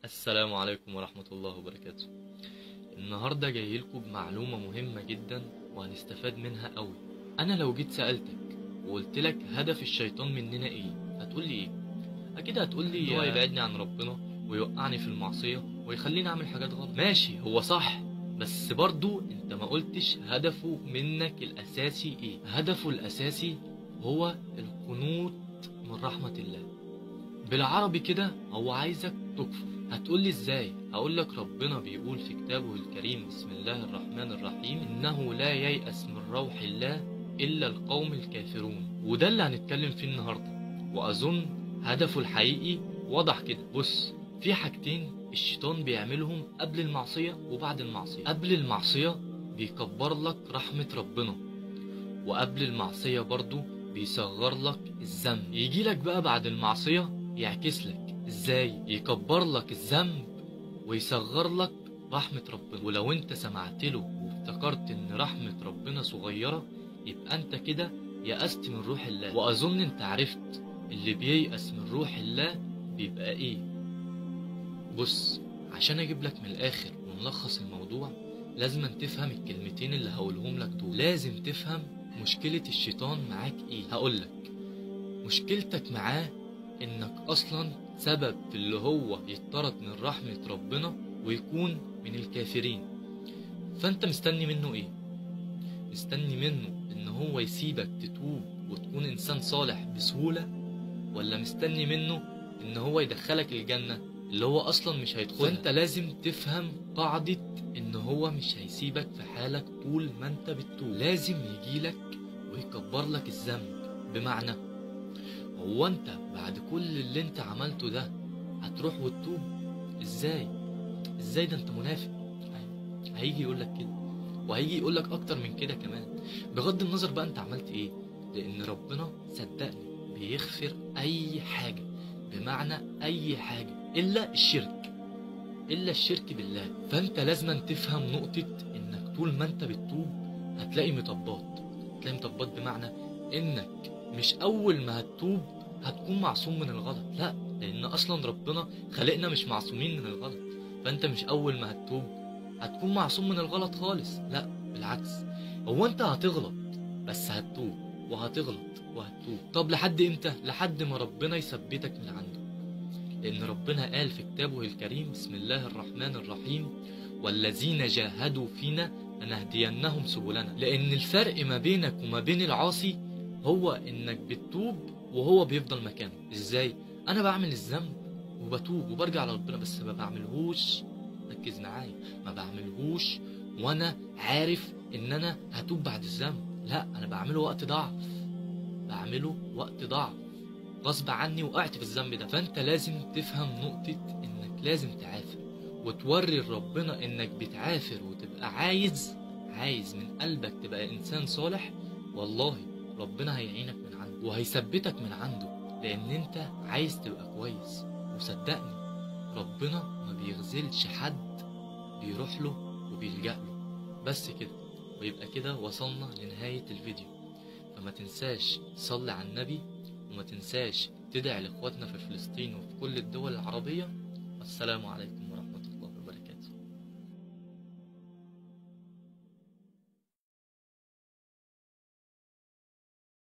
السلام عليكم ورحمة الله وبركاته. النهاردة جاي لكم بمعلومة مهمة جدا وهنستفاد منها قوي. أنا لو جيت سألتك وقلت لك هدف الشيطان مننا إيه، هتقول لي إيه؟ أكيد هتقول لي هو يبعدني عن ربنا ويوقعني في المعصية ويخليني أعمل حاجات غلط. ماشي، هو صح، بس برضو أنت ما قلتش هدفه منك الأساسي إيه. هدفه الأساسي هو القنوط من رحمة الله. بالعربي كده هو عايزك تكفر. هتقولي ازاي؟ هقولك ربنا بيقول في كتابه الكريم بسم الله الرحمن الرحيم انه لا ييأس من روح الله الا القوم الكافرون. وده اللي هنتكلم فيه النهارده، واظن هدفه الحقيقي واضح كده. بص، في حاجتين الشيطان بيعملهم قبل المعصية وبعد المعصية. قبل المعصية بيكبر لك رحمة ربنا، وقبل المعصية برضو بيصغر لك الذنب. يجي لك بقى بعد المعصية يعكس لك. ازاي؟ يكبر لك الذنب ويصغر لك رحمة ربنا. ولو انت سمعت له وافتكرت ان رحمة ربنا صغيرة، يبقى انت كده يأست من روح الله. واظن انت عرفت اللي بييأس من روح الله بيبقى ايه. بص، عشان اجيب لك من الاخر ونلخص الموضوع، لازم تفهم الكلمتين اللي هقولهم لك دول. لازم تفهم مشكلة الشيطان معاك ايه. هقولك مشكلتك معاه انك اصلا سبب في اللي هو يطرد من رحمة ربنا ويكون من الكافرين. فانت مستني منه ايه؟ مستني منه ان هو يسيبك تتوب وتكون انسان صالح بسهولة، ولا مستني منه ان هو يدخلك الجنة اللي هو اصلا مش هيدخلها؟ فانت لازم تفهم قاعدة ان هو مش هيسيبك في حالك طول ما انت بتتوب. لازم يجيلك ويكبر لك الذنب. بمعنى، هو انت بعد كل اللي انت عملته ده هتروح وتتوب؟ ازاي ده انت منافق. هيجي يقولك كده، وهيجي يقولك اكتر من كده كمان، بغض النظر بقى انت عملت ايه. لان ربنا صدقني بيغفر اي حاجة، بمعنى اي حاجة الا الشرك بالله. فانت لازم تفهم نقطة انك طول ما انت بتتوب هتلاقي مطبات. بمعنى انك مش اول ما هتتوب هتكون معصوم من الغلط، لا، لان اصلا ربنا خلقنا مش معصومين من الغلط. فانت مش اول ما هتتوب هتكون معصوم من الغلط خالص، لا بالعكس. هو انت هتغلط بس هتتوب، وهتغلط وهتتوب. طب لحد امتى؟ لحد ما ربنا يثبتك من عنده. لان ربنا قال في كتابه الكريم بسم الله الرحمن الرحيم والذين جاهدوا فينا لنهدينهم سبلنا. لان الفرق ما بينك وما بين العاصي هو انك بتتوب وهو بيفضل مكانه. ازاي؟ انا بعمل الذنب وبتوب وبرجع لربنا، بس ما بعملهوش، ركز معايا، ما بعملهوش وانا عارف ان انا هتوب بعد الذنب. لا، انا بعمله وقت ضعف، غصب عني وقعت في الذنب ده. فانت لازم تفهم نقطة انك لازم تعافر وتوري ربنا انك بتعافر، وتبقى عايز من قلبك تبقى انسان صالح. والله ربنا هيعينك من عنده وهيثبتك من عنده، لان انت عايز تبقى كويس. وصدقني ربنا ما بيغزلش حد بيروح له وبيلجأ له. بس كده، ويبقى كده وصلنا لنهاية الفيديو. فما تنساش تصلي على النبي، وما تنساش تدعي لاخواتنا في فلسطين وفي كل الدول العربية. والسلام عليكم.